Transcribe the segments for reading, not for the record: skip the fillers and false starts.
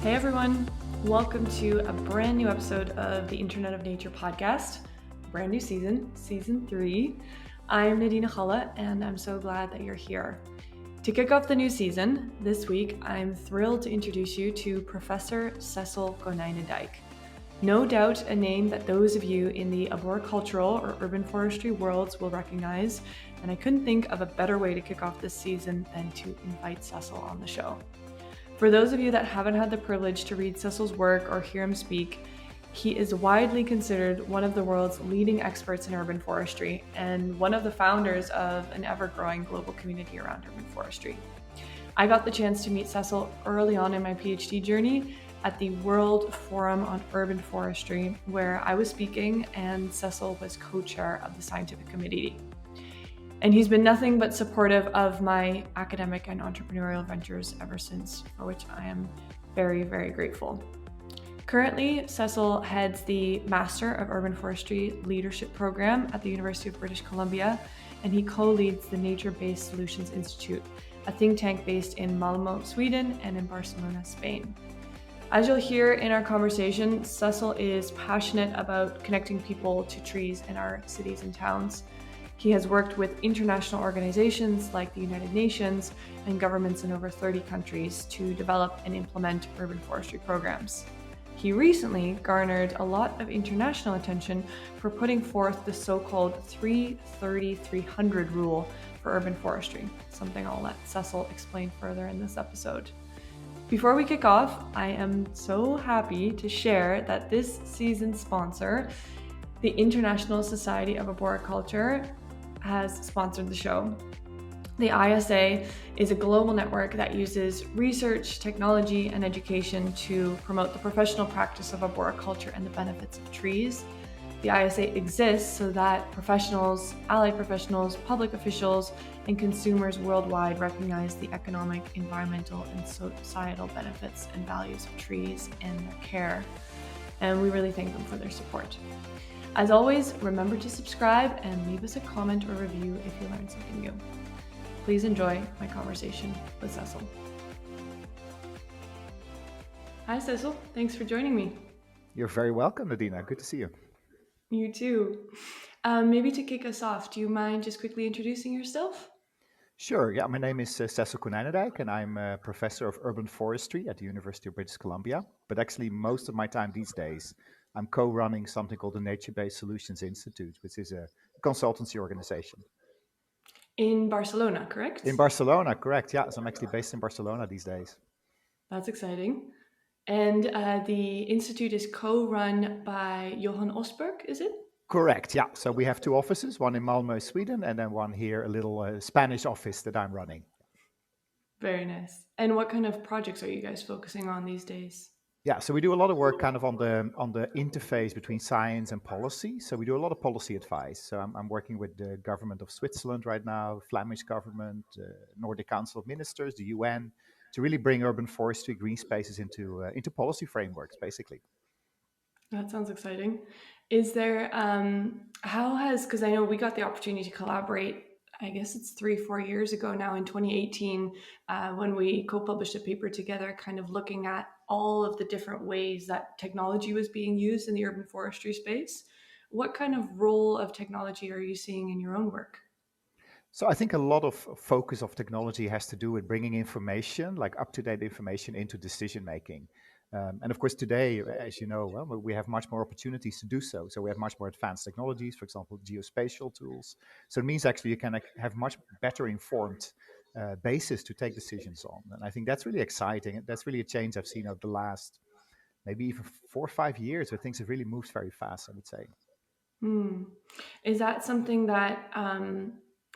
Hey everyone, welcome to a brand new episode of the Internet of Nature podcast, brand new season, season 3. I'm Nadina Galle and I'm so glad that you're here. To kick off the new season, this week I'm thrilled to introduce you to Professor Cecil Konijnendijk. No doubt a name that those of you in the arboricultural or urban forestry worlds will recognize, and I couldn't think of a better way to kick off this season than to invite Cecil on the show. For those of you that haven't had the privilege to read Cecil's work or hear him speak, he is widely considered one of the world's leading experts in urban forestry and one of the founders of an ever-growing global community around urban forestry. I got the chance to meet Cecil early on in my PhD journey at the World Forum on Urban Forestry, where I was speaking and Cecil was co-chair of the scientific committee. And he's been nothing but supportive of my academic and entrepreneurial ventures ever since, for which I am very, very grateful. Currently, Cecil heads the Master of Urban Forestry Leadership Program at the University of British Columbia, and he co-leads the Nature-Based Solutions Institute, a think tank based in Malmö, Sweden, and in Barcelona, Spain. As you'll hear in our conversation, Cecil is passionate about connecting people to trees in our cities and towns. He has worked with international organizations like the United Nations and governments in over 30 countries to develop and implement urban forestry programs. He recently garnered a lot of international attention for putting forth the so-called 330-300 rule for urban forestry, something I'll let Cecil explain further in this episode. Before we kick off, I am so happy to share that this season's sponsor, the International Society of Arboriculture, has sponsored the show. The ISA is a global network that uses research, technology, and education to promote the professional practice of arboriculture and the benefits of trees. The ISA exists so that professionals, allied professionals, public officials, and consumers worldwide recognize the economic, environmental, and societal benefits and values of trees and their care. And we really thank them for their support. As always, remember to subscribe and leave us a comment or review if you learned something new. Please enjoy my conversation with Cecil. Hi, Cecil. Thanks for joining me. You're very welcome, Nadina. Good to see you. You too. Maybe to kick us off, do you mind just quickly introducing yourself? Sure. Yeah, my name is Cecil Konijnendijk, and I'm a professor of urban forestry at the University of British Columbia. But actually, most of my time these days, I'm co-running something called the Nature-Based Solutions Institute, which is a consultancy organization. In Barcelona, correct? In Barcelona, correct. Yeah, so I'm actually based in Barcelona these days. That's exciting. And the institute is co-run by Johan Osberg, is it? Correct, yeah. So we have two offices, one in Malmö, Sweden, and then one here, a little Spanish office that I'm running. Very nice. And what kind of projects are you guys focusing on these days? Yeah, so we do a lot of work kind of on the interface between science and policy. So we do a lot of policy advice. So I'm working with the government of Switzerland right now, Flemish government, Nordic Council of Ministers, the UN, to really bring urban forestry, green spaces into policy frameworks, basically. That sounds exciting. Is there, because I know we got the opportunity to collaborate, I guess it's 3-4 years ago now in 2018, when we co-published a paper together, kind of looking at all of the different ways that technology was being used in the urban forestry space. What kind of role of technology are you seeing in your own work? So I think a lot of focus of technology has to do with bringing information, like up-to-date information, into decision making. And of course, today, as you know, well, we have much more opportunities to do so. So we have much more advanced technologies, for example, geospatial tools. So it means actually you can have much better informed basis to take decisions on. And I think that's really exciting. That's really a change I've seen over the last maybe even 4 or 5 years, where things have really moved very fast, I would say. Is that something that,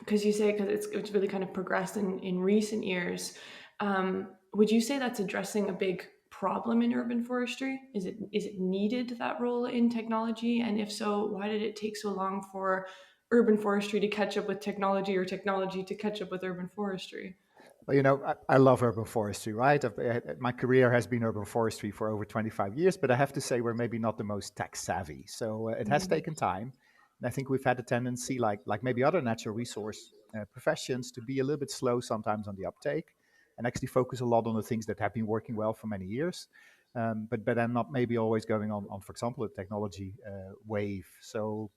because you say it's really kind of progressed in recent years, would you say that's addressing a big problem in urban forestry? Is it needed, that role in technology? And if so, why did it take so long for urban forestry to catch up with technology, or technology to catch up with urban forestry? Well, I love urban forestry, right? My career has been urban forestry for over 25 years, but I have to say we're maybe not the most tech savvy. So it has taken time. And I think we've had a tendency, like maybe other natural resource professions, to be a little bit slow sometimes on the uptake. and actually focus a lot on the things that have been working well for many years. But then not maybe always going on for example, a technology wave. So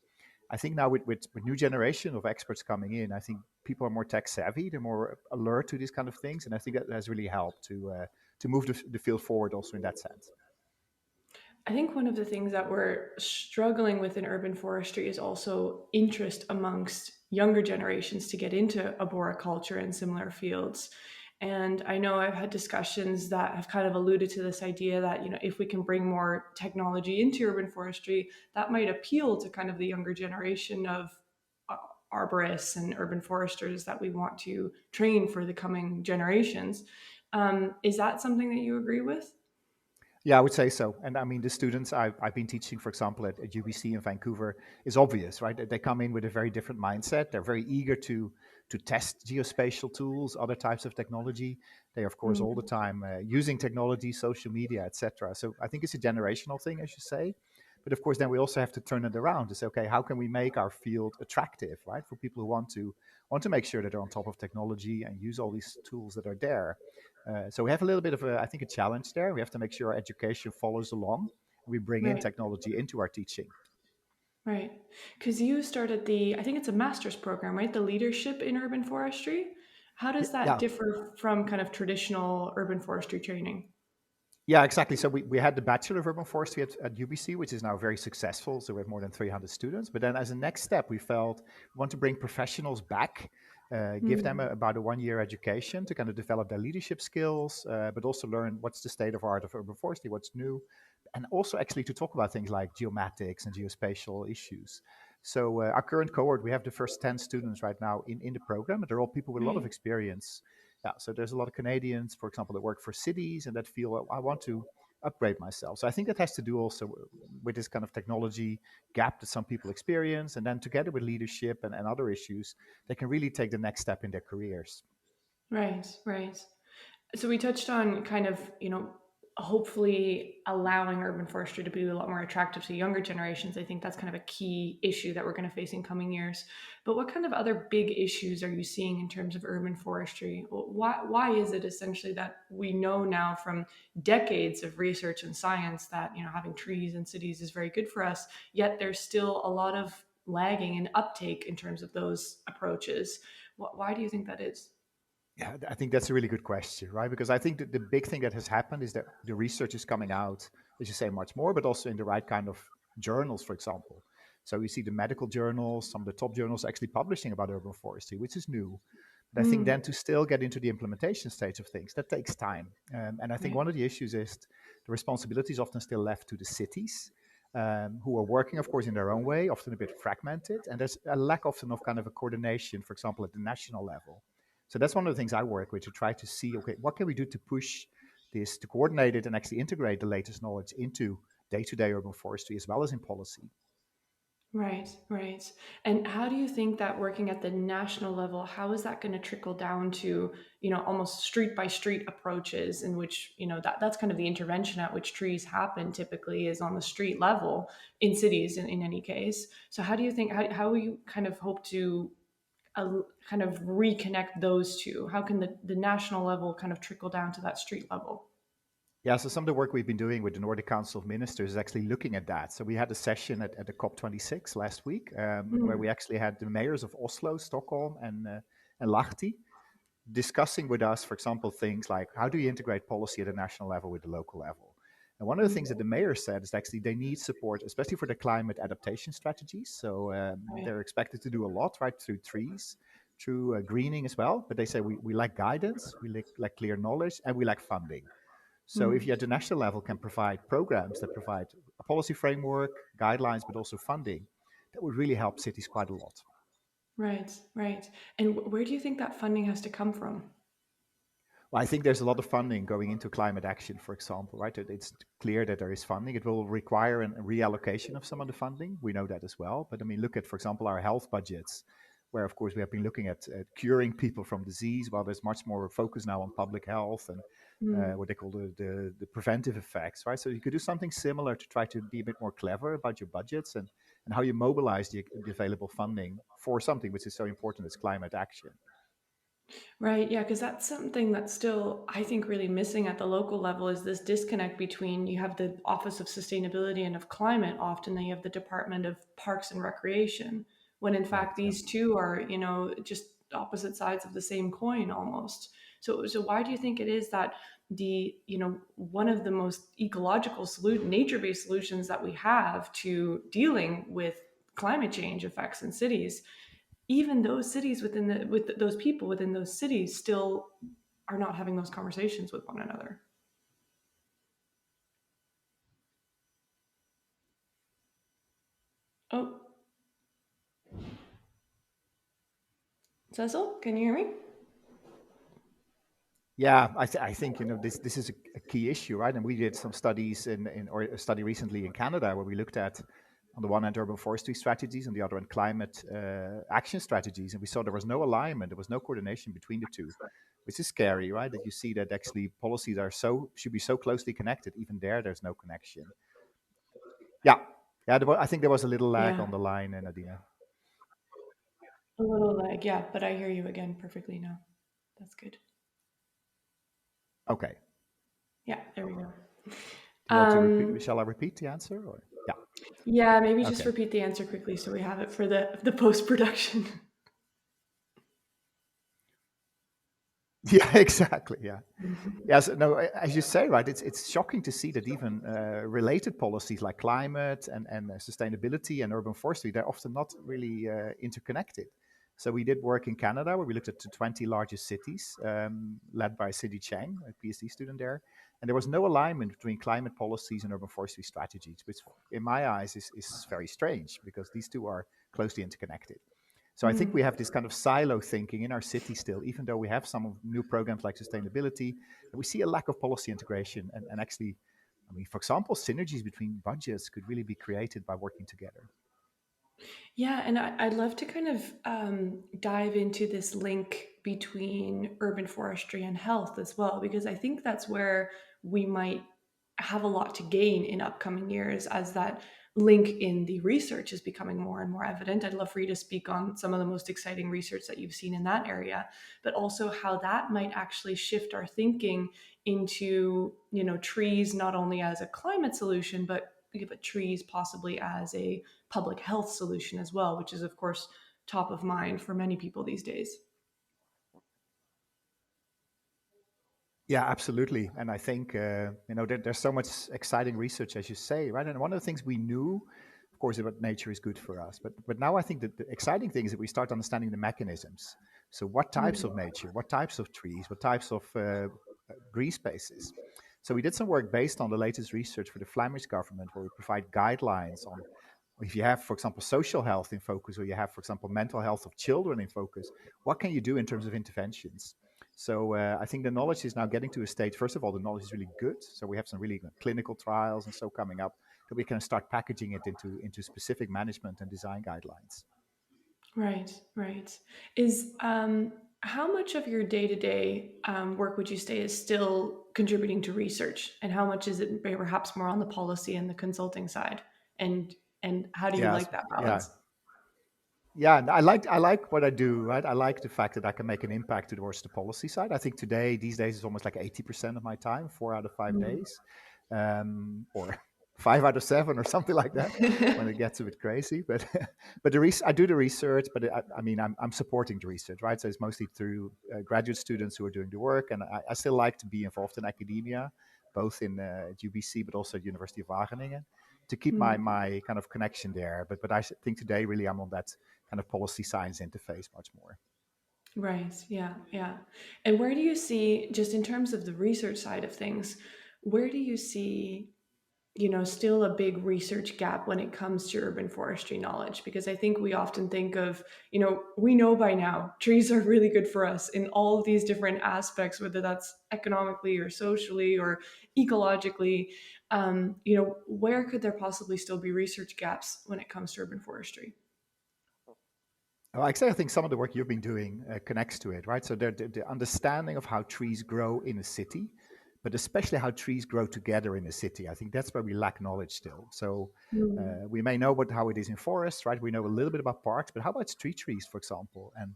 I think now with new generation of experts coming in, I think people are more tech savvy, they're more alert to these kind of things, and I think that has really helped to move the field forward also in that sense. I think one of the things that we're struggling with in urban forestry is also interest amongst younger generations to get into arboriculture and similar fields. And I know I've had discussions that have kind of alluded to this idea that, if we can bring more technology into urban forestry, that might appeal to kind of the younger generation of arborists and urban foresters that we want to train for the coming generations. Is that something that you agree with? Yeah, I would say so. And I mean, the students I've been teaching, for example, at UBC in Vancouver, is obvious, right? They come in with a very different mindset. They're very eager to test geospatial tools, other types of technology. They, of course, all the Mm, time using technology, social media, etc. So I think it's a generational thing, as you say. But of course, then we also have to turn it around to say, okay, how can we make our field attractive, right, for people who want to make sure that they're on top of technology and use all these tools that are there. So we have a little bit of I think, a challenge there. We have to make sure our education follows along. We bring in right. technology into our teaching. Right. Because you started I think it's a master's program, right? The leadership in urban forestry. How does that Yeah, differ from kind of traditional urban forestry training? yeah, exactly. So we had the Bachelor of Urban Forestry at UBC, which is now very successful. So we have more than 300 students. But then as a next step, we felt we want to bring professionals back, give them Mm, about a 1 year education to kind of develop their leadership skills, but also learn what's the state of art of urban forestry, what's new, and also actually to talk about things like geomatics and geospatial issues. So our current cohort, we have the first 10 students right now in the program, but they're all people with a lot of right. experience. Yeah, so there's a lot of Canadians, for example, that work for cities and that feel, "Well, I want to upgrade myself." So I think that has to do also with this kind of technology gap that some people experience. And then together with leadership and other issues, they can really take the next step in their careers. Right. Right. So we touched on kind of, hopefully allowing urban forestry to be a lot more attractive to younger generations. I think that's kind of a key issue that we're going to face in coming years. But what kind of other big issues are you seeing in terms of urban forestry? Why is it essentially that we know now from decades of research and science that, having trees in cities is very good for us, yet there's still a lot of lagging and uptake in terms of those approaches? Why do you think that is? Yeah, I think that's a really good question, right? Because I think that the big thing that has happened is that the research is coming out, as you say, much more, but also in the right kind of journals, for example. So you see the medical journals, some of the top journals actually publishing about urban forestry, which is new. But I think then Mm, to still get into the implementation stage of things, that takes time. And I think right. one of the issues is the responsibility is often still left to the cities, who are working, of course, in their own way, often a bit fragmented. And there's a lack often of kind of a coordination, for example, at the national level. So that's one of the things I work with to try to see, okay, what can we do to push this, to coordinate it and actually integrate the latest knowledge into day-to-day urban forestry as well as in policy. Right, right. And how do you think that working at the national level, how is that going to trickle down to, almost street by street approaches in which, that's kind of the intervention at which trees happen typically is on the street level in cities in any case. So how do you think, how will you kind of hope to kind of reconnect those two? How can the national level kind of trickle down to that street level? Yeah, so some of the work we've been doing with the Nordic Council of Ministers is actually looking at that. So we had a session at the COP26 last week, where we Mm, actually had the mayors of Oslo, Stockholm, and Lahti discussing with us, for example, things like how do you integrate policy at a national level with the local level? And one of the things that mm, the mayor said is actually they need support, especially for the climate adaptation strategies. So right. they're expected to do a lot, right, through trees, through greening as well. But they say we lack guidance, we lack clear knowledge, and we lack funding. So if Mm. you at the national level can provide programs that provide a policy framework, guidelines, but also funding, that would really help cities quite a lot. Right, right. And where do you think that funding has to come from? Well, I think there's a lot of funding going into climate action, for example, right? It's clear that there is funding. It will require a reallocation of some of the funding. We know that as well. But I mean, look at, for example, our health budgets, where, of course, we have been looking at curing people from disease, while there's much more focus now on public health and Mm, what they call the preventive effects, right? So you could do something similar to try to be a bit more clever about your budgets and how you mobilize the available funding for something which is so important as climate action. Right, yeah, because that's something that's still, I think, really missing at the local level is this disconnect between you have the Office of Sustainability and of Climate, often then you have the Department of Parks and Recreation, when in Right. fact Yeah. these two are, just opposite sides of the same coin almost. So why do you think it is that one of the most ecological nature-based solutions that we have to dealing with climate change effects in cities, even those cities with those people within those cities still are not having those conversations with one another? Oh, Cecil, can you hear me? Yeah, I think this is a key issue, right? And we did some studies or a study recently in Canada where we looked at, on the one hand, urban forestry strategies, and the other hand, climate action strategies, and we saw there was no alignment, there was no coordination between the two, which is scary, right? That you see that actually policies should be so closely connected. Even there's no connection. Yeah, yeah. I think there was a little lag Yeah, on the line, Nadina. a little lag, yeah, but I hear you again perfectly now. That's good. Okay. Yeah, there we go. Do you want to repeat? um Shall I repeat the answer? Or yeah. yeah, maybe just Okay. repeat the answer quickly so we have it for the post-production. Yeah, exactly. Yeah. Yes, no, as you say, right, it's shocking to see that even related policies like climate and sustainability and urban forestry, they're often not really interconnected. So we did work in Canada where we looked at the 20 largest cities, led by Cindy Chang, a PhD student there. And there was no alignment between climate policies and urban forestry strategies, which in my eyes is very strange because these two are closely interconnected. So I think we Mm. have this kind of silo thinking in our city still, even though we have some new programs like sustainability, we see a lack of policy integration. And actually, I mean, for example, synergies between budgets could really be created by working together. Yeah, and I'd love to kind of dive into this link between urban forestry and health as well, because I think that's where we might have a lot to gain in upcoming years as that link in the research is becoming more and more evident. I'd love for you to speak on some of the most exciting research that you've seen in that area, but also how that might actually shift our thinking into, trees not only as a climate solution, but trees possibly as a public health solution as well, which is, of course, top of mind for many people these days. Yeah, absolutely. And I think, there's so much exciting research, as you say, right? And one of the things we knew, of course, about nature is good for us. But now I think that the exciting thing is that we start understanding the mechanisms. So what types of Mm. nature, what types of trees, what types of green spaces. So we did some work based on the latest research for the Flemish government, where we provide guidelines on if you have, for example, social health in focus, or you have, for example, mental health of children in focus, what can you do in terms of interventions? So I think the knowledge is now getting to a state. First of all, the knowledge is really good. So we have some really good clinical trials and so coming up that we can start packaging it into specific management and design guidelines. Right, right. Is how much of your day-to-day work would you say is still contributing to research, and how much is it perhaps more on the policy and the consulting side? And and how do you Yes, like that yeah, balance? yeah. And I like what I do. Right, I like the fact that I can make an impact towards the policy side. I think these days is almost like 80% of my time, 4 out of 5 days, or 5 out of 7 or something like that when it gets a bit crazy. But but I do the research, but I mean I'm supporting the research, right? So it's mostly through graduate students who are doing the work, and I still like to be involved in academia, both in UBC but also at University of Wageningen, to keep my Mm. my kind of connection there. But I think today really I'm on that kind of policy science interface much more. Right. Yeah. Yeah. And where do you see, just in terms of the research side of things, where do you see, still a big research gap when it comes to urban forestry knowledge? Because I think we often think of, we know by now trees are really good for us in all of these different aspects, whether that's economically or socially or ecologically. Where could there possibly still be research gaps when it comes to urban forestry? Well, actually, I think some of the work you've been doing connects to it, right? So the understanding of how trees grow in a city, but especially how trees grow together in a city. I think that's where we lack knowledge still. So Mm. we may know how it is in forests, right? We know a little bit about parks, but how about street trees, for example? And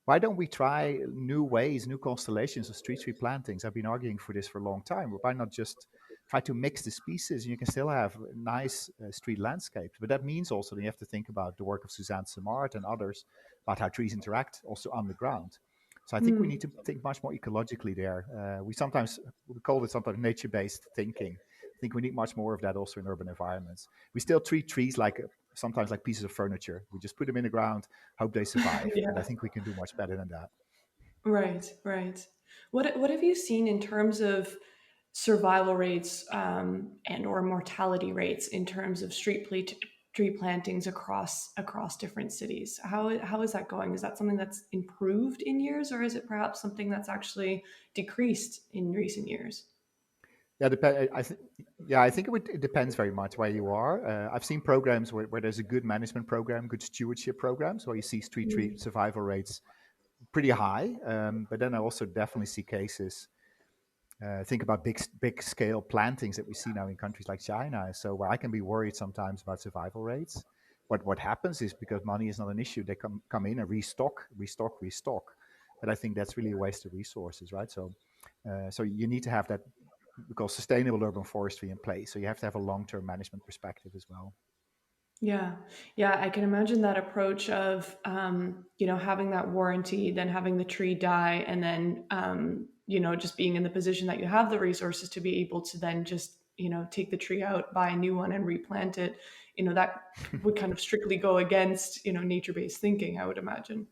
why don't we try new ways, new constellations of street tree plantings? I've been arguing for this for a long time. Why not just try to mix the species and you can still have nice street landscapes? But that means also that you have to think about the work of Suzanne Simard and others about how trees interact also underground. So I think we need to think much more ecologically there. We call it sometimes nature-based thinking. I think we need much more of that also in urban environments. We still treat trees like sometimes like pieces of furniture. We just put them in the ground, hope they survive. And I Yeah. think we can do much better than that. Right, right. What have you seen in terms of survival rates and or mortality rates in terms of tree plantings across different cities? How is that going? Is that something that's improved in years, or is it perhaps something that's actually decreased in recent years? Yeah, I think it depends very much where you are. I've seen programs where there's a good management program, good stewardship programs, where you see street tree Mm. survival rates pretty high. But then I also definitely see cases. Think about big scale plantings that we see now in countries like China. So where I can be worried sometimes about survival rates. What happens is because money is not an issue, they come in and restock. But I think that's really a waste of resources, right? So you need to have that we call sustainable urban forestry in place. So you have to have a long-term management perspective as well. Yeah, yeah, I can imagine that approach of having that warranty, then having the tree die, and then just being in the position that you have the resources to be able to then just take the tree out, buy a new one, and replant it. That would kind of strictly go against nature-based thinking, I would imagine.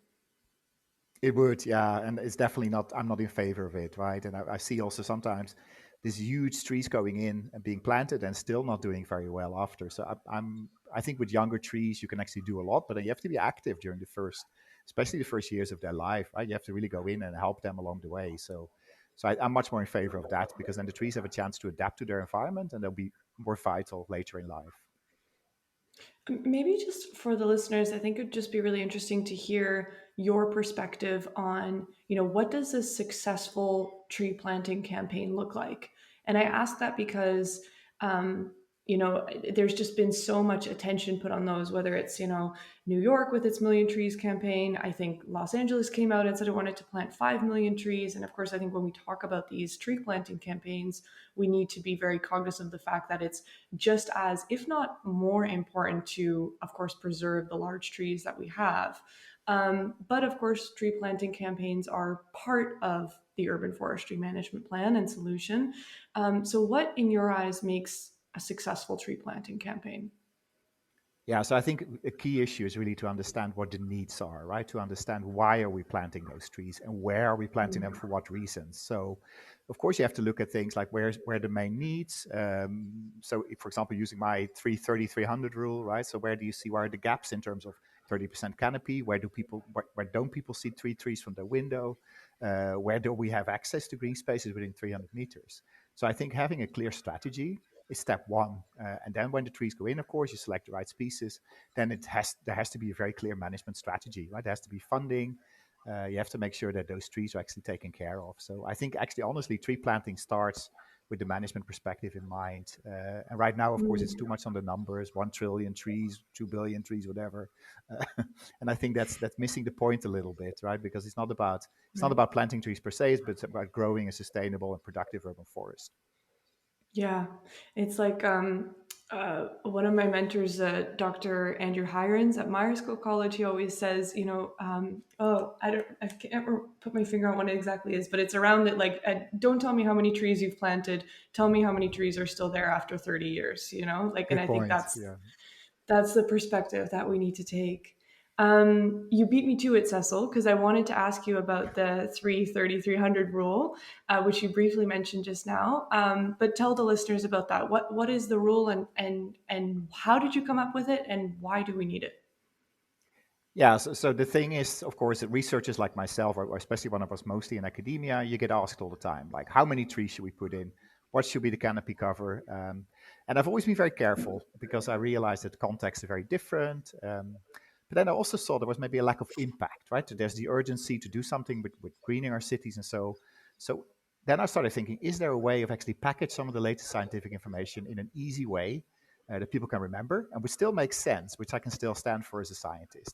It would, yeah, and it's definitely not. I'm not in favor of it, right? And I see also sometimes these huge trees going in and being planted and still not doing very well after. So I think with younger trees you can actually do a lot, but then you have to be active during especially the first years of their life, right? You have to really go in and help them along the way. I'm much more in favor of that because then the trees have a chance to adapt to their environment and they'll be more vital later in life. Maybe just for the listeners, I think it would just be really interesting to hear your perspective on, what does a successful tree planting campaign look like? And I ask that because, um, there's just been so much attention put on those, whether it's, New York with its Million Trees campaign. I think Los Angeles came out and said it wanted to plant 5 million trees. And of course, I think when we talk about these tree planting campaigns, we need to be very cognizant of the fact that it's just as, if not more important to, of course, preserve the large trees that we have. But of course, tree planting campaigns are part of the urban forestry management plan and solution. So, what in your eyes makes a successful tree planting campaign? Yeah, so I think a key issue is really to understand what the needs are, right? To understand why are we planting those trees and where are we planting them for what reasons. So, of course, you have to look at things like where the main needs. So, if, for example, using my 330-300 rule, right? So, where are the gaps in terms of 30% canopy? Where don't people see trees from their window? Where do we have access to green spaces within 300 meters? So, I think having a clear strategy is step one. And then when the trees go in, of course, you select the right species. Then there has to be a very clear management strategy, right? There has to be funding. You have to make sure that those trees are actually taken care of. So I think actually, honestly, tree planting starts with the management perspective in mind. And right now, of course, it's too much on the numbers: 1 trillion trees, 2 billion trees, whatever. And I think that's missing the point a little bit, right? Because it's not Right. about planting trees per se, but it's about growing a sustainable and productive urban forest. Yeah, it's like one of my mentors, Dr. Andrew Hirons at Myer School College. He always says, I can't put my finger on what it exactly is, but it's around it. Like, don't tell me how many trees you've planted. Tell me how many trees are still there after 30 years. Like, and Good I think point. that's Yeah. that's the perspective that we need to take. You beat me to it, Cecil, because I wanted to ask you about the 330-300 rule, which you briefly mentioned just now. But tell the listeners about that. What is the rule, and how did you come up with it, and why do we need it? Yeah, so the thing is, of course, that researchers like myself, or especially one of us mostly in academia, you get asked all the time, like, how many trees should we put in? What should be the canopy cover? And I've always been very careful because I realized that contexts are very different. But then I also saw there was maybe a lack of impact, right? So there's the urgency to do something with greening our cities. And so then I started thinking, is there a way of actually package some of the latest scientific information in an easy way that people can remember and which still makes sense, which I can still stand for as a scientist?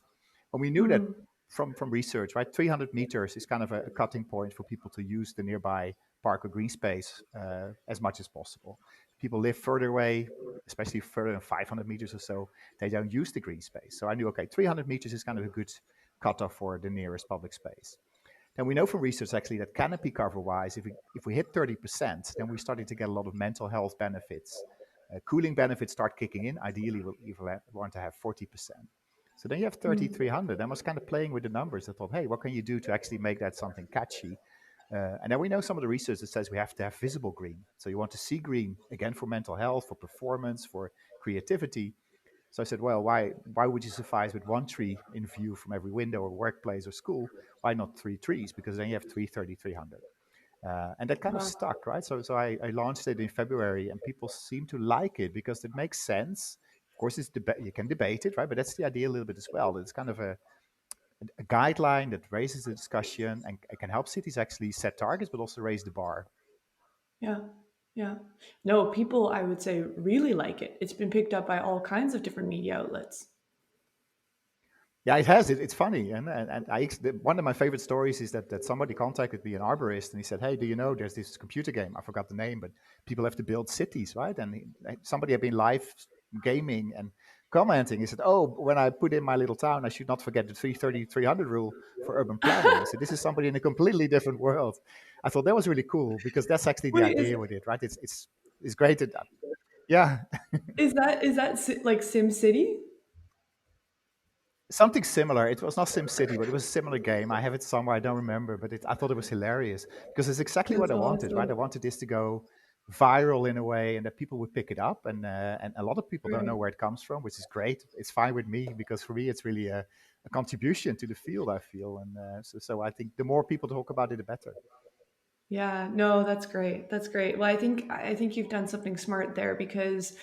When we knew that Mm. from research, right? 300 meters is kind of a cutting point for people to use the nearby park or green space as much as possible. People live further away, especially further than 500 meters or so, they don't use the green space. So I knew, okay, 300 meters is kind of a good cutoff for the nearest public space. Then we know from research actually that canopy cover wise, if we hit 30%, then we're starting to get a lot of mental health benefits. Cooling benefits start kicking in. Ideally, we want to have 40%. So then you have Mm. 3,300. I was kind of playing with the numbers. I thought, hey, what can you do to actually make that something catchy? And then we know some of the research that says we have to have visible green. So you want to see green, again, for mental health, for performance, for creativity. So I said, well, why would you suffice with one tree in view from every window or workplace or school? Why not three trees? Because then you have 3,300. And that kind of Wow. stuck, right? So I launched it in February, and people seem to like it because it makes sense. Of course, you can debate it, right? But that's the idea a little bit as well. It's kind of a guideline that raises the discussion and it can help cities actually set targets, but also raise the bar. Yeah. Yeah. No, people, I would say, really like it. It's been picked up by all kinds of different media outlets. Yeah, it has. It's funny, and one of my favorite stories is that somebody contacted me, an arborist, and he said, "Hey, do you know there's this computer game? I forgot the name, but people have to build cities, right?" And somebody had been live gaming and commenting. He said, "Oh, when I put in my little town, I should not forget the 330-300 rule for urban planning." So this is somebody in a completely different world. I thought that was really cool because that's actually the Wait, idea with it, right? It's great. Yeah, like Sim City? something similar. It was not SimCity, but it was a similar game. I have it somewhere. I don't remember, but I thought it was hilarious because it's exactly what That's I wanted, right? I awesome. wanted this to go viral in a way, and that people would pick it up. And a lot of people don't know Right. where it comes from, which is great. It's fine with me because for me, it's really a contribution to the field. I feel, and so I think the more people talk about it, the better. Yeah, no, that's great. That's great. Well, I think you've done something smart there because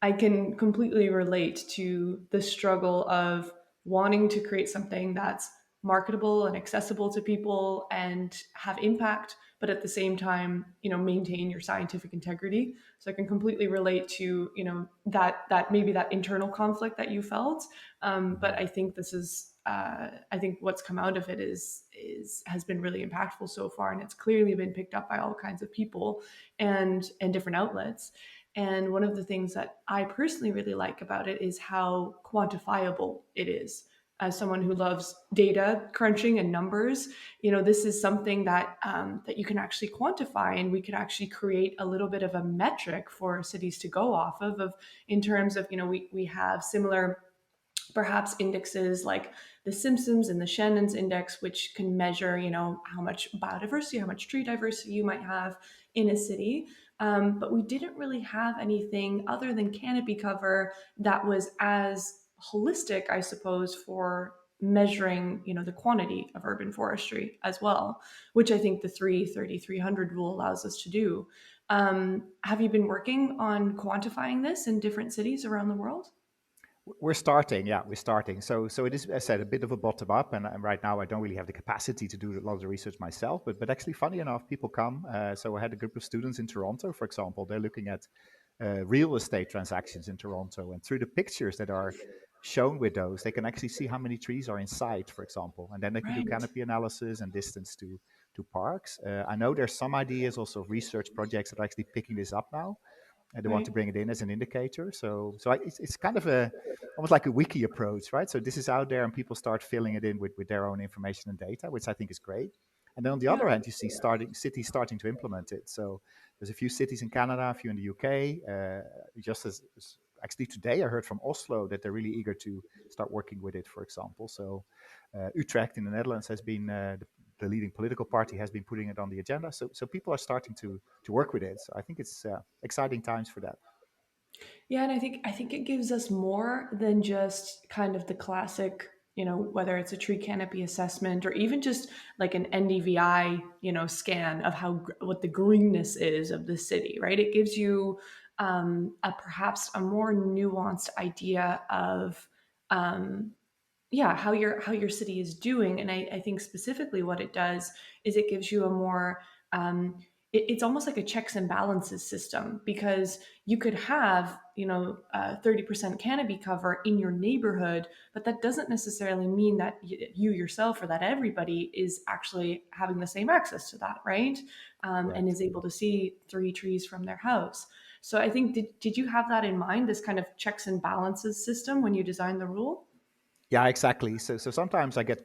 I can completely relate to the struggle of wanting to create something that's marketable and accessible to people and have impact, but at the same time, maintain your scientific integrity. So I can completely relate to, that maybe that internal conflict that you felt. But Mhm. I think this is I think what's come out of it is has been really impactful so far, and it's clearly been picked up by all kinds of people and different outlets. And one of the things that I personally really like about it is how quantifiable it is. As someone who loves data crunching and numbers, this is something that you can actually quantify, and we could actually create a little bit of a metric for cities to go off of in terms of, we have similar perhaps indexes like the Simpsons and the Shannon's index, which can measure, how much biodiversity, how much tree diversity you might have in a city. But we didn't really have anything other than canopy cover that was as holistic, I suppose, for measuring, the quantity of urban forestry as well, which I think the 330-300 rule allows us to do. Have you been working on quantifying this in different cities around the world? We're starting, yeah, we're starting. So it is, as I said, a bit of a bottom up, and right now I don't really have the capacity to do a lot of the research myself. But actually, funny enough, people come. So I had a group of students in Toronto, for example. They're looking at real estate transactions in Toronto, and through the pictures that are shown with those, they can actually see how many trees are in sight, for example, and then they can do Right. canopy analysis and distance to parks. I know there's some ideas also of research projects that are actually picking this up now, and they want to Right. bring it in as an indicator. It's kind of a almost like a wiki approach, right? So this is out there, and people start filling it in with their own information and data, which I think is great. And then on the Yeah. other hand, you see cities starting to implement it. So there's a few cities in Canada, a few in the UK. Just as actually today, I heard from Oslo that they're really eager to start working with it. For example, so Utrecht in the Netherlands has been the leading political party has been putting it on the agenda. So people are starting to work with it. So I think it's exciting times for that. Yeah, and I think it gives us more than just kind of the classic, whether it's a tree canopy assessment or even just like an NDVI, scan of what the greenness is of the city, right? It gives you perhaps a more nuanced idea of um, yeah, how your city is doing. And I think specifically what it does is it gives you a more it's almost like a checks and balances system, because you could have 30% canopy cover in your neighborhood, but that doesn't necessarily mean that you yourself or that everybody is actually having the same access to that, right? And Correct. is able to see 3 trees from their house. So I think, did you have that in mind, this kind of checks and balances system, when you designed the rule? Yeah, exactly. So sometimes I get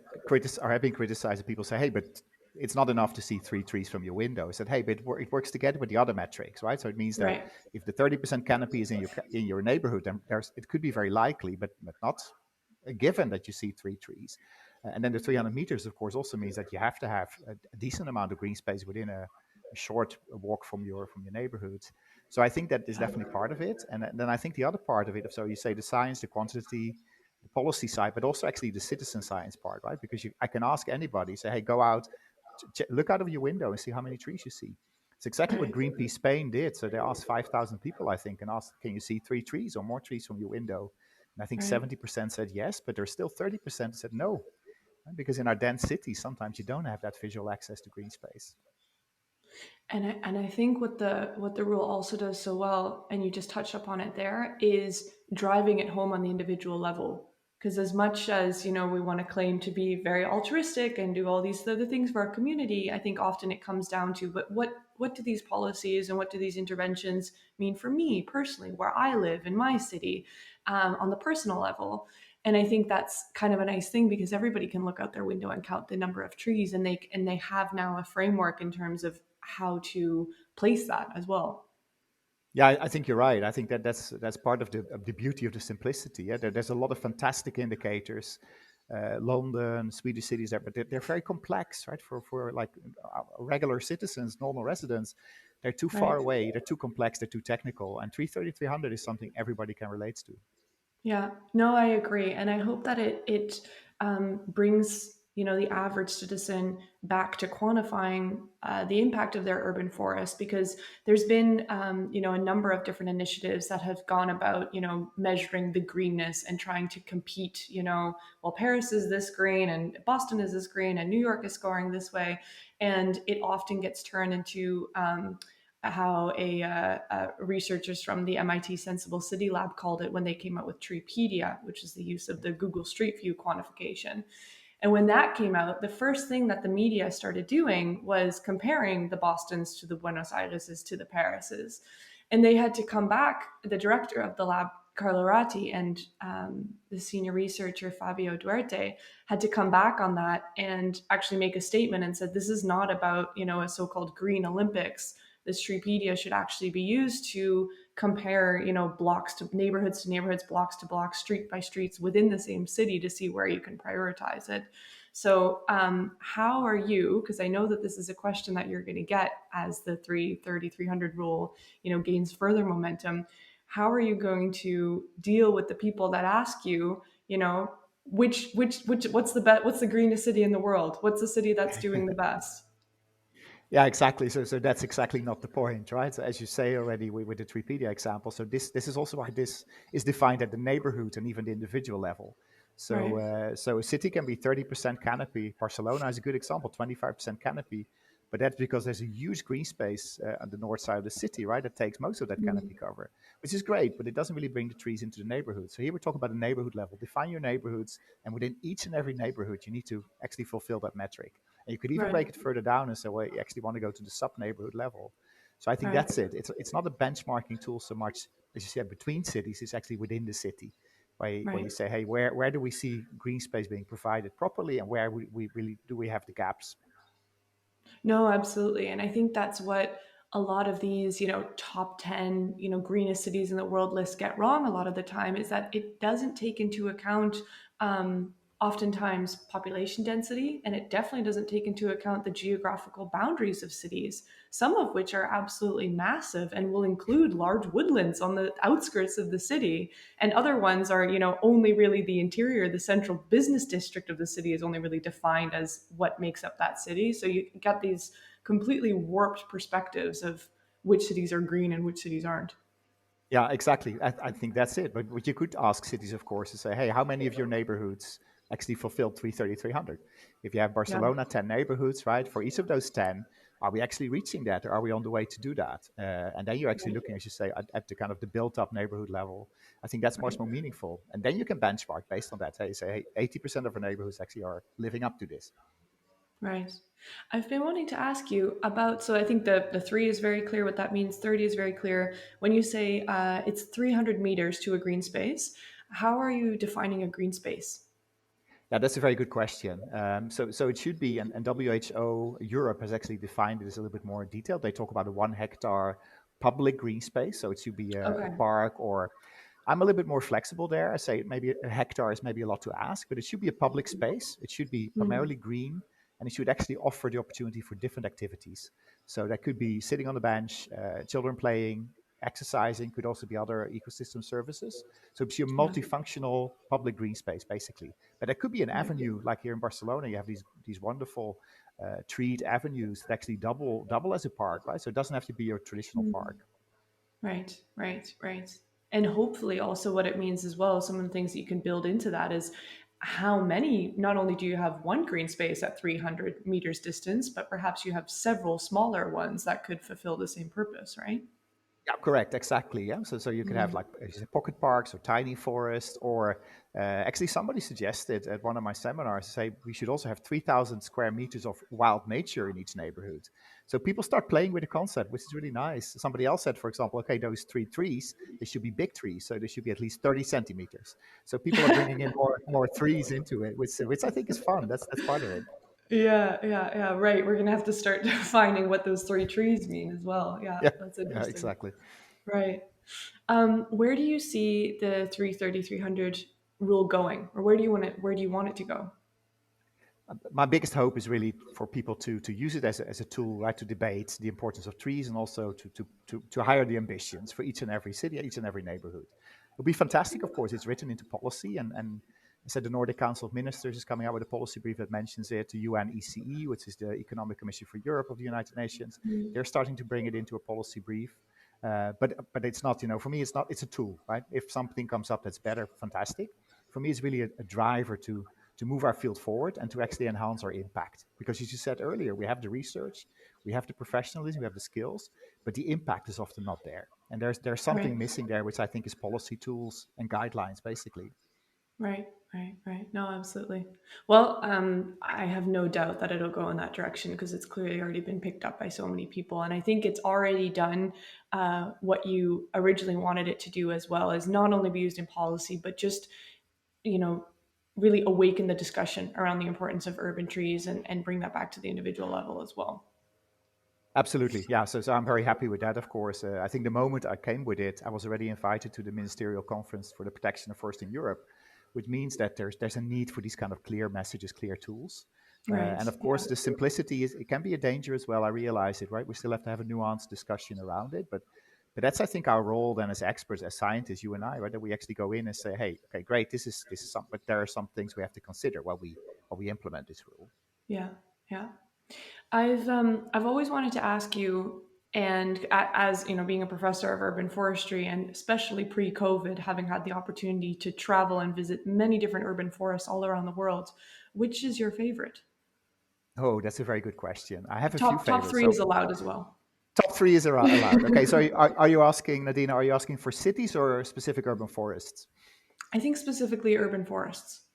or have been criticized. People say, "Hey, but it's not enough to see 3 trees from your window." I said, "Hey, but it works together with the other metrics, right? So it means that Right. if the 30% canopy is in your neighborhood, then it could be very likely, but not a given that you see 3 trees. And then the 300 meters, of course, also means that you have to have a decent amount of green space within a short walk from your neighborhood. So I think that is definitely part of it. And then I think the other part of it, so you say the science, the quantity, the policy side, but also actually the citizen science part, right? Because I can ask anybody, say, hey, go out, look out of your window and see how many trees you see. It's exactly what Right. Greenpeace Spain did. So they asked 5,000 people, I think, and asked, can you see 3 trees or more trees from your window? And I think Right. 70% said yes, but there's still 30% said no, right? Because in our dense cities, sometimes you don't have that visual access to green space. And I think what the rule also does so well, and you just touched upon it there, is driving it home on the individual level. Because as much as we want to claim to be very altruistic and do all these other things for our community, I think often it comes down to, but what do these policies and what do these interventions mean for me personally, where I live in my city, on the personal level? And I think that's kind of a nice thing, because everybody can look out their window and count the number of trees, and they have now a framework in terms of how to place that as well. Yeah, I think you're right. I think that's part of the beauty of the simplicity. Yeah, there's a lot of fantastic indicators, London, Swedish cities there, but they're very complex, right? For like regular citizens, normal residents, they're too far Right. away, they're too complex, they're too technical, and 330, 300 is something everybody can relate to. Yeah, no, I agree, and I hope that it brings the average citizen back to quantifying the impact of their urban forest, because there's been a number of different initiatives that have gone about measuring the greenness and trying to compete. Well, Paris is this green and Boston is this green and New York is scoring this way, and it often gets turned into how researchers from the MIT Sensible City Lab called it when they came out with Treepedia, which is the use of the Google Street View quantification. And when that came out, the first thing that the media started doing was comparing the Bostons to the Buenos Aireses to the Parises. And they had to come back, the director of the lab, Carlo Ratti, and the senior researcher, Fabio Duarte, had to come back on that and actually make a statement and said, this is not about, a so-called green Olympics. This Treepedia should actually be used to compare, blocks to neighborhoods, blocks to blocks, street by streets within the same city, to see where you can prioritize it. So, how are you? Because I know that this is a question that you're going to get as the 330-300 rule, gains further momentum. How are you going to deal with the people that ask you, what's the greenest city in the world? What's the city that's doing the best? Yeah, exactly. So that's exactly not the point, right? So as you say already with the Tripedia example, so this is also why this is defined at the neighborhood and even the individual level. So Right. so a city can be 30% canopy. Barcelona is a good example, 25% canopy, but that's because there's a huge green space on the north side of the city, right? That takes most of that canopy Mm. cover, which is great, but it doesn't really bring the trees into the neighborhood. So here we're talking about the neighborhood level. Define your neighborhoods, and within each and every neighborhood, you need to actually fulfill that metric. And you could even Right. break it further down and say, well, you actually want to go to the sub neighborhood level. So I think Right. that's it. It's not a benchmarking tool so much, as you said, between cities. It's actually within the city, where you Right. say, hey, where do we see green space being provided properly, and where we really do we have the gaps? No, absolutely. And I think that's what a lot of these, top 10, greenest cities in the world lists get wrong a lot of the time, is that it doesn't take into account, um, oftentimes, population density, and it definitely doesn't take into account the geographical boundaries of cities, some of which are absolutely massive and will include large woodlands on the outskirts of the city. And other ones are, only really the interior, the central business district of the city is only really defined as what makes up that city. So you got these completely warped perspectives of which cities are green and which cities aren't. Yeah, exactly. I think that's it. But what you could ask cities, of course, is say, hey, how many of your neighborhoods actually fulfilled 330, 300? If you have Yeah. Barcelona, 10 neighborhoods, right? For each of those 10, are we actually reaching that, or are we on the way to do that? And then you're actually Right. looking, as you say, at the kind of the built-up neighborhood level. I think that's much Right. more meaningful. And then you can benchmark based on that. Hey, you say, hey, 80% of our neighborhoods actually are living up to this. Right. I've been wanting to ask you about, so I think the three is very clear what that means. 30 is very clear. When you say it's 300 meters to a green space, how are you defining a green space? Yeah, that's a very good question. So it should be, and WHO Europe has actually defined this a little bit more in detail. They talk about a 1 hectare public green space. So it should be a Okay. park, or I'm a little bit more flexible there. I say maybe a hectare is maybe a lot to ask, but it should be a public space. It should be Mm, primarily green, and it should actually offer the opportunity for different activities. So that could be sitting on the bench, children playing, exercising, could also be other ecosystem services. So it's your yeah. multifunctional public green space, basically. But it could be an Right. avenue, like here in Barcelona, you have these wonderful treed avenues that actually double as a park, right? So it doesn't have to be your traditional Mm, park. right. Right. Right. And hopefully, also, what it means as well, some of the things that you can build into that is how many, not only do you have one green space at 300 meters distance, but perhaps you have several smaller ones that could fulfill the same purpose, right? Yeah, correct, exactly. Yeah, so you could have Mm, like as you said, pocket parks or tiny forests, or actually somebody suggested at one of my seminars, say we should also have 3,000 square meters of wild nature in each neighborhood. So people start playing with the concept, which is really nice. Somebody else said, for example, okay, those 3 trees, they should be big trees, so they should be at least 30 centimeters. So people are bringing in more trees into it, which I think is fun. That's part of it. yeah, yeah, yeah, right. We're gonna have to start defining what those three trees mean as well. Yeah, Yeah, that's yeah, interesting. exactly. Right. Where do you see the 330, 300 rule going? Or where do you want it to go? My biggest hope is really for people to use it as a tool, right, to debate the importance of trees, and also to higher the ambitions for each and every city, each and every neighborhood. It would be fantastic, of course. It's written into policy, and I said the Nordic Council of Ministers is coming out with a policy brief that mentions it. The UNECE, which is the Economic Commission for Europe of the United Nations, they're starting to bring it into a policy brief. But it's not, for me, it's not. It's a tool, right? If something comes up that's better, fantastic. For me, it's really a driver to move our field forward and to actually enhance our impact. Because as you said earlier, we have the research, we have the professionalism, we have the skills, but the impact is often not there. And there's Right, something missing there, which I think is policy tools and guidelines, basically. right, right, right. No, absolutely. Well, I have no doubt that it'll go in that direction because it's clearly already been picked up by so many people. And I think it's already done what you originally wanted it to do as well, is not only be used in policy, but just, you know, really awaken the discussion around the importance of urban trees and bring that back to the individual level as well. Absolutely, yeah. So I'm very happy with that. Of course, I think the moment I came with it, I was already invited to the ministerial conference for the protection of forest in Europe, which means that there's a need for these kind of clear messages, clear tools. Right. And of Yeah. course, the simplicity is, it can be a danger as well. I realize it, right? We still have to have a nuanced discussion around it, but that's, I think, our role then as experts, as scientists, you and I, right? That we actually go in and say, hey, okay, great, this is some, but there are some things we have to consider while we implement this rule. Yeah. Yeah. I've always wanted to ask you, and as you know, being a professor of urban forestry, and especially pre-COVID, having had the opportunity to travel and visit many different urban forests all around the world, which is your favorite? Oh, that's a very good question. I have a few Top favorites. three So is allowed as well. top three is allowed. Okay, so are you asking, Nadina, are you asking for cities or specific urban forests? I think specifically urban forests.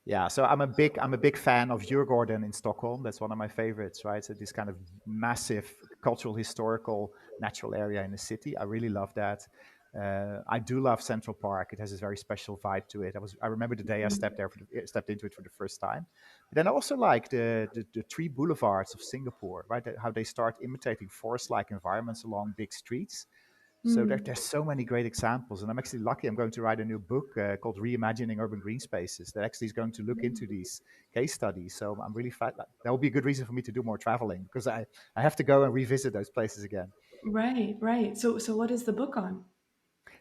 Yeah, so I'm a big fan of Djurgården in Stockholm. That's one of my favorites, right? So this kind of massive cultural, historical, natural area in the city. I really love that. I do love Central Park. It has a very special vibe to it. I remember the day I stepped into it for the first time. But then I also like the tree boulevards of Singapore, right? How they start imitating forest-like environments along big streets. So Mm, there's so many great examples, and I'm actually lucky. I'm going to write a new book called Reimagining Urban Green Spaces that actually is going to look into these case studies. So I'm really fat. That will be a good reason for me to do more traveling, because I have to go and revisit those places again. right, right. So what is the book on?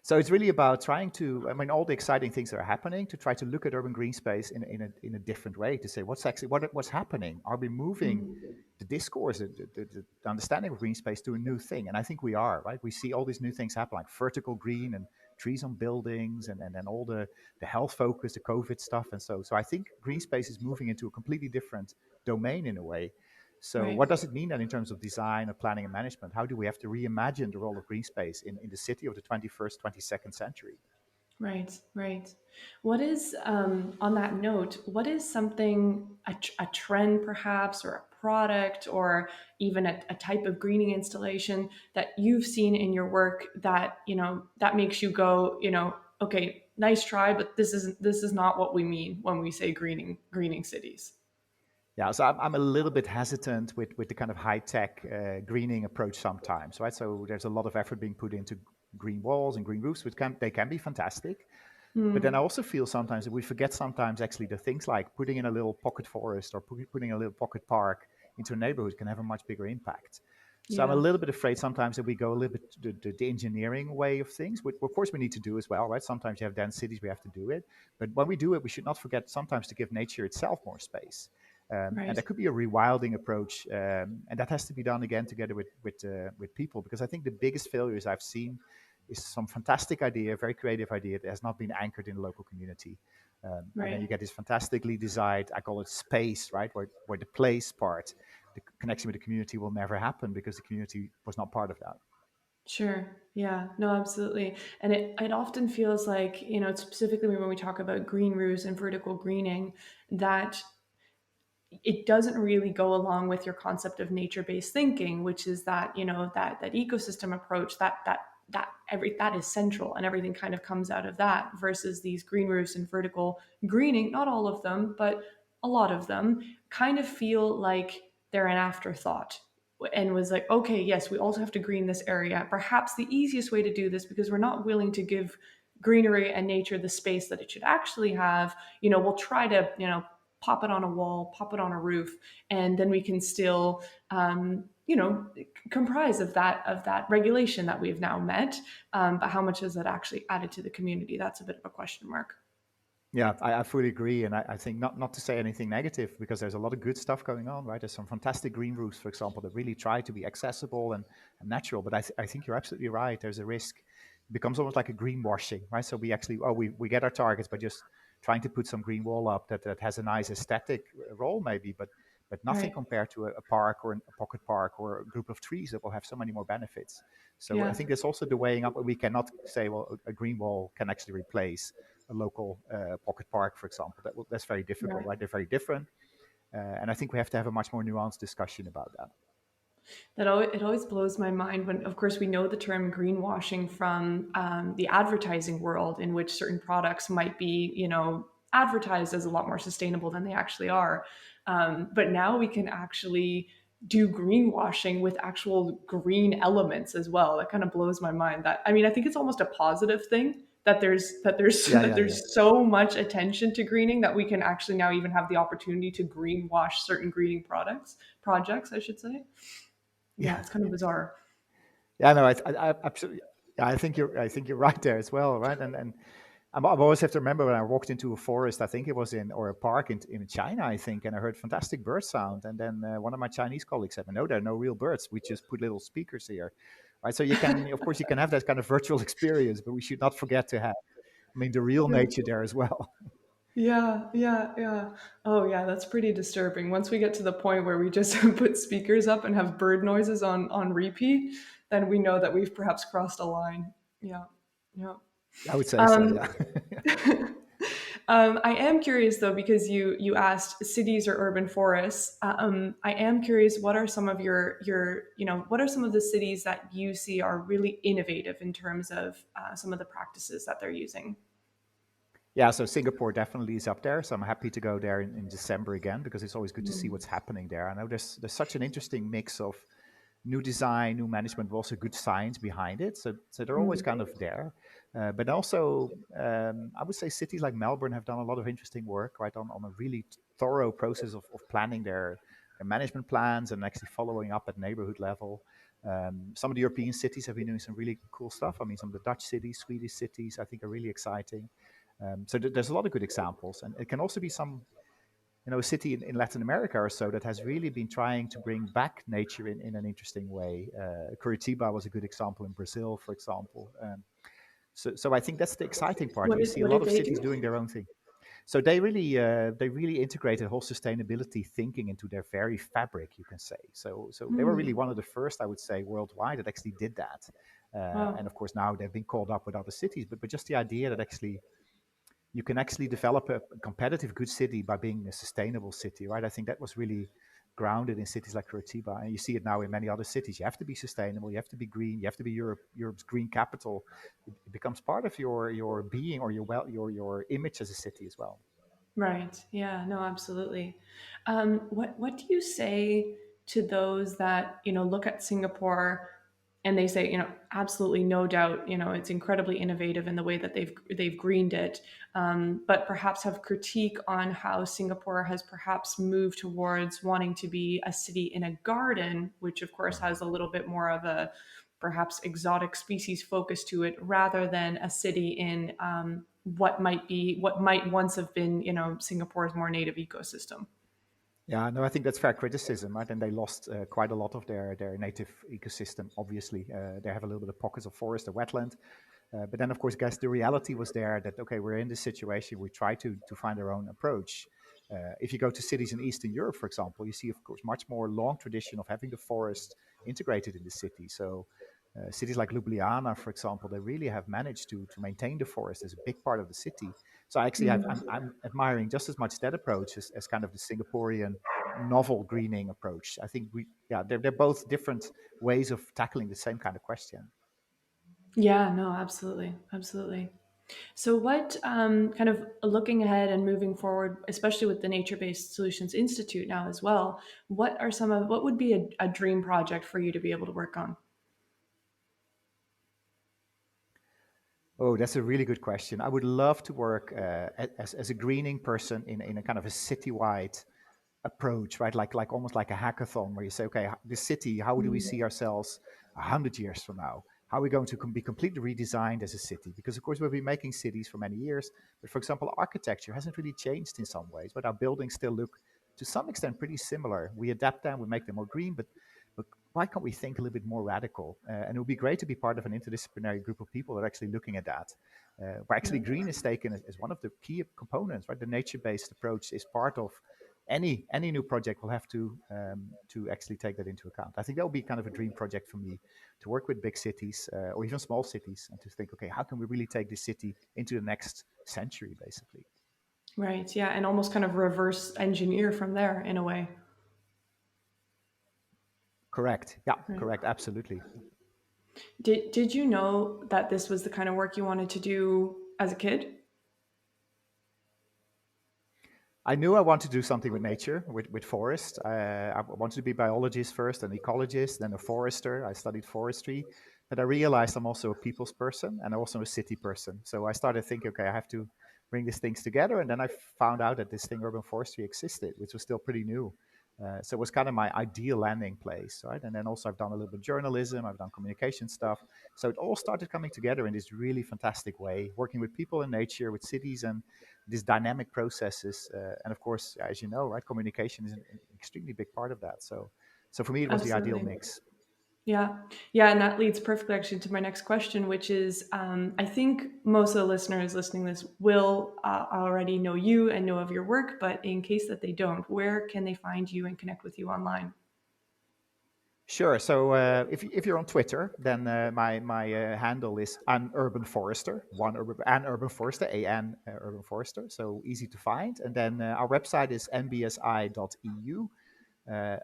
So it's really about trying to, I mean, all the exciting things that are happening, to try to look at urban green space in a different way, to say what's happening. Are we moving Mm, the discourse, the understanding of green space to a new thing? And I think we are, right? We see all these new things happen, like vertical green and trees on buildings, and then all the health focus, the COVID stuff. And so I think green space is moving into a completely different domain in a way. So Right. what does it mean then in terms of design, of planning and management? How do we have to reimagine the role of green space in the city of the 21st, 22nd century? Right, right. What is, on that note, what is something, a trend perhaps, or a product, or even a type of greening installation that you've seen in your work that, that makes you go, okay, nice try, but this is not what we mean when we say greening cities. Yeah, so I'm a little bit hesitant with the kind of high-tech greening approach sometimes, right? So there's a lot of effort being put into green walls and green roofs, which they can be fantastic. But then I Mm, also feel sometimes that we forget sometimes actually the things like putting in a little pocket forest or putting a little pocket park into a neighborhood can have a much bigger impact. So I'm a yeah, little bit afraid sometimes that we go a little bit the engineering way of things, which of course we need to do as well, right? Sometimes you have dense cities, we have to do it. But when we do it, we should not forget sometimes to give nature itself more space. And right. that could be a rewilding approach, and that has to be done again together with people, because I think the biggest failures I've seen is some fantastic idea, very creative idea that has not been anchored in the local community. And then you Right. get this fantastically designed, I call it space, right? Where the place part, the connection with the community will never happen because the community was not part of that. Sure. Yeah. No, absolutely. And it often feels like, specifically when we talk about green roofs and vertical greening, that it doesn't really go along with your concept of nature-based thinking, which is that, that ecosystem approach, that is central, and everything kind of comes out of that, versus these green roofs and vertical greening. Not all of them, but a lot of them kind of feel like they're an afterthought, and was like, okay, yes, we also have to green this area. Perhaps the easiest way to do this, because we're not willing to give greenery and nature the space that it should actually have, we'll try to, pop it on a wall, pop it on a roof, and then we can still, comprise of that regulation that we've now met. But how much is that actually added to the community? That's a bit of a question mark. Yeah, I fully agree, and I think not to say anything negative, because there's a lot of good stuff going on, right? There's some fantastic green roofs, for example, that really try to be accessible and natural. But I think you're absolutely right. There's a risk; it becomes almost like a greenwashing, right? So we actually, we get our targets by just trying to put some green wall up that has a nice aesthetic role, maybe, but nothing Right. compared to a park or a pocket park or a group of trees that will have so many more benefits. So I Yeah. think there's also the weighing up. We cannot say, well, a green wall can actually replace a local pocket park, for example. That's very difficult, Right. right? They're very different. And I think we have to have a much more nuanced discussion about that. It always blows my mind when, of course, we know the term greenwashing from, the advertising world, in which certain products might be, advertised as a lot more sustainable than they actually are. But now we can actually do greenwashing with actual green elements as well. That kind of blows my mind. That, I mean, I think it's almost a positive thing that there's Yeah, that yeah, yeah. there's so much attention to greening that we can actually now even have the opportunity to greenwash certain greening projects, I should say. Yeah, Yeah, it's kind of bizarre. yeah. No, I absolutely. Yeah, I think you're right there as well, right? And I always have to remember when I walked into a forest. I think it was or a park in China, I think, and I heard fantastic bird sound. And then one of my Chinese colleagues said, "No, there are no real birds. We just put little speakers here." Right, so of course, you can have that kind of virtual experience, but we should not forget to have, the real nature there as well. Yeah, yeah, yeah. Oh, yeah, that's pretty disturbing. Once we get to the point where we just put speakers up and have bird noises on repeat, then we know that we've perhaps crossed a line. Yeah, yeah. I would say so. Um, Yeah. I am curious though, because you asked cities or urban forests. I am curious, what are some of what are some of the cities that you see are really innovative in terms of, some of the practices that they're using? Yeah, so Singapore definitely is up there. So I'm happy to go there in December again, because it's always good to see Mm, what's happening there. I know there's such an interesting mix of new design, new management, but also good science behind it. So they're always kind mm, of there. But also, I would say cities like Melbourne have done a lot of interesting work, right, on a really thorough process of planning their management plans and actually following up at neighborhood level. Some of the European cities have been doing some really cool stuff. I mean, some of the Dutch cities, Swedish cities, I think are really exciting. There's a lot of good examples, and it can also be some, a city in Latin America or so that has really been trying to bring back nature in an interesting way. Curitiba was a good example in Brazil, for example. So I think that's the exciting part. What You did see a what lot did of they cities do? doing their own thing. So they really integrated whole sustainability thinking into their very fabric, you can say. So they were really one of the first, I would say, worldwide that actually did that. And Wow. of course now they've been called up with other cities, but just the idea that actually you can actually develop a competitive good city by being a sustainable city, right? I think that was really grounded in cities like Curitiba, and you see it now in many other cities. You have to be sustainable, you have to be green, you have to be Europe's green capital. It becomes part of your being or your image as a city as well. Right. Yeah. No. Absolutely. What do you say to those that look at Singapore and they say absolutely no doubt it's incredibly innovative in the way that they've greened it, but perhaps have critique on how Singapore has perhaps moved towards wanting to be a city in a garden, which of course has a little bit more of a perhaps exotic species focus to it rather than a city in what might once have been Singapore's more native ecosystem. Yeah, no, I think that's fair criticism, right? And they lost quite a lot of their native ecosystem. Obviously, they have a little bit of pockets of forest or wetland, but then, of course, I guess the reality was there that okay, we're in this situation. We try to find our own approach. If you go to cities in Eastern Europe, for example, you see, of course, much more long tradition of having the forest integrated in the city. So cities like Ljubljana, for example, they really have managed to maintain the forest as a big part of the city. So actually, I'm admiring just as much that approach as kind of the Singaporean novel greening approach. I think they're both different ways of tackling the same kind of question. Yeah, no, absolutely, absolutely. So, what kind of looking ahead and moving forward, especially with the Nature Based Solutions Institute now as well, what would be a dream project for you to be able to work on? Oh, that's a really good question. I would love to work as a greening person in a kind of a citywide approach, right? Like almost like a hackathon where you say, okay, this city, how do we see ourselves 100 years from now? How are we going to be completely redesigned as a city? Because of course we've been making cities for many years, but for example, architecture hasn't really changed in some ways, but our buildings still look to some extent pretty similar. We adapt them, we make them more green, but why can't we think a little bit more radical? And it would be great to be part of an interdisciplinary group of people that are actually looking at that. Where actually green is taken as one of the key components, right? The nature-based approach is part of any new project will have to actually take that into account. I think that will be kind of a dream project for me to work with big cities or even small cities and to think, okay, how can we really take this city into the next century, basically? Right. Yeah, and almost kind of reverse engineer from there in a way. Correct. Yeah, Right. correct. Absolutely. Did you know that this was the kind of work you wanted to do as a kid? I knew I wanted to do something with nature, with forest. I wanted to be a biologist first, an ecologist, then a forester. I studied forestry, but I realized I'm also a people's person and also a city person. So I started thinking, okay, I have to bring these things together. And then I found out that this thing, urban forestry, existed, which was still pretty new. So it was kind of my ideal landing place, right? And then also I've done a little bit of journalism, I've done communication stuff. So it all started coming together in this really fantastic way, working with people in nature, with cities and these dynamic processes. And of course, as you know, right, communication is an extremely big part of that. So for me, it was the ideal Absolutely. mix. Yeah. Yeah. And that leads perfectly actually to my next question, which is I think most of the listeners listening to this will already know you and know of your work, but in case that they don't, where can they find you and connect with you online? Sure. So if you're on Twitter, then my handle is an urban forester, an urban forester, urban forester. So easy to find. And then our website is nbsi.eu.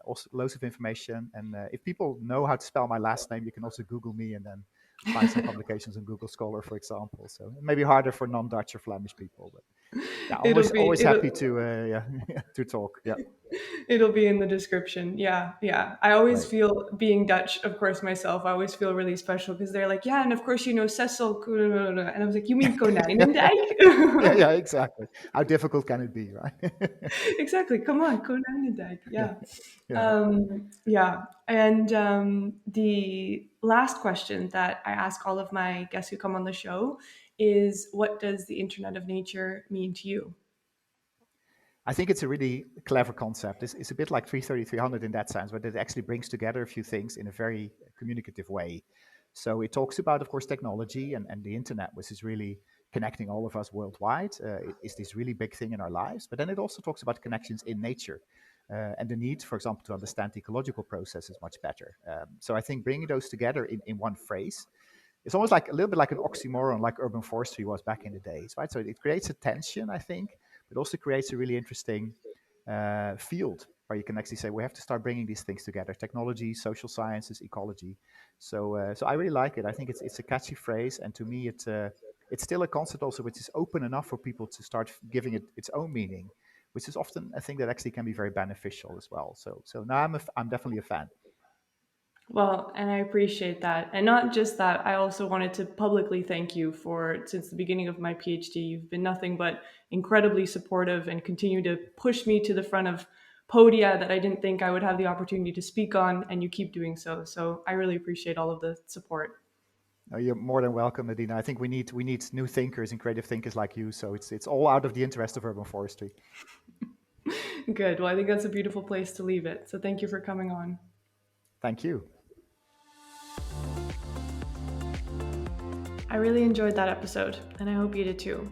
Also loads of information. And if people know how to spell my last name, you can also Google me and then find some publications on Google Scholar, for example. So it may be harder for non-Dutch or Flemish people, but yeah, It'll be always it'll happy to to talk. Yeah, It'll be in the description. Yeah, yeah. I always right. feel, being Dutch, of course, myself, I always feel really special because they're like, yeah, and of course, Cecil Konijnendijk. And I was like, you mean Yeah, Konijnendijk? yeah, exactly. How difficult can it be, right? Exactly. Come on, Konijnendijk. Yeah, Yeah. yeah. Yeah. And the last question that I ask all of my guests who come on the show is, what does the Internet of Nature mean to you? I think it's a really clever concept. It's a bit like 330, 300 in that sense, but it actually brings together a few things in a very communicative way. So it talks about, of course, technology and the internet, which is really connecting all of us worldwide. It is this really big thing in our lives. But then it also talks about connections in nature and the need, for example, to understand ecological processes much better. So I think bringing those together in one phrase, it's almost like a little bit like an oxymoron, like urban forestry was back in the days, right? So it creates a tension, I think, but also creates a really interesting field where you can actually say we have to start bringing these things together: technology, social sciences, ecology. So I really like it. I think it's a catchy phrase, and to me, it's still a concept also which is open enough for people to start giving it its own meaning, which is often a thing that actually can be very beneficial as well. So now I'm definitely a fan. Well, and I appreciate that. And not just that, I also wanted to publicly thank you for, since the beginning of my PhD, you've been nothing but incredibly supportive and continue to push me to the front of podia that I didn't think I would have the opportunity to speak on, and you keep doing so. So I really appreciate all of the support. You're more than welcome, Nadina. I think we need new thinkers and creative thinkers like you. So it's all out of the interest of urban forestry. Good. Well, I think that's a beautiful place to leave it. So thank you for coming on. Thank you. I really enjoyed that episode, and I hope you did too.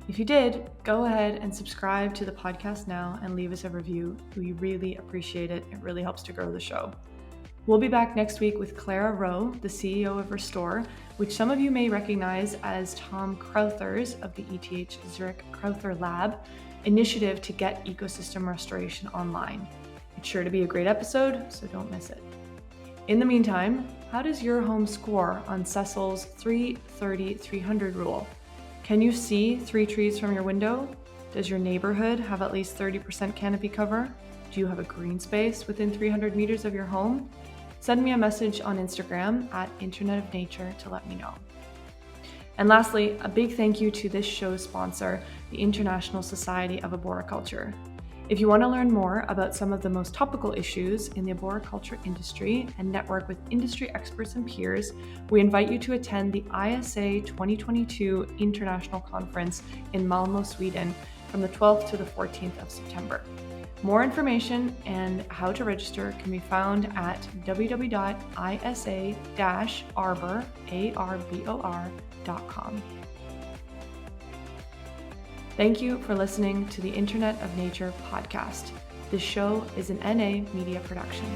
If you did, go ahead and subscribe to the podcast now and leave us a review. We really appreciate it. It really helps to grow the show. We'll be back next week with Clara Rowe, the CEO of Restore, which some of you may recognize as Tom Crowther's of the ETH Zurich Crowther Lab initiative to get ecosystem restoration online. It's sure to be a great episode, so don't miss it. In the meantime, how does your home score on Cecil's 3-30-300 rule? Can you see 3 trees from your window? Does your neighborhood have at least 30% canopy cover? Do you have a green space within 300 meters of your home? Send me a message on Instagram at Internet of Nature to let me know. And lastly, a big thank you to this show's sponsor, the International Society of Arboriculture. If you want to learn more about some of the most topical issues in the arboriculture industry and network with industry experts and peers, we invite you to attend the ISA 2022 International Conference in Malmö, Sweden from the 12th to the 14th of September. More information and how to register can be found at www.isa-arbor.com. Thank you for listening to the Internet of Nature podcast. This show is an NA Media production.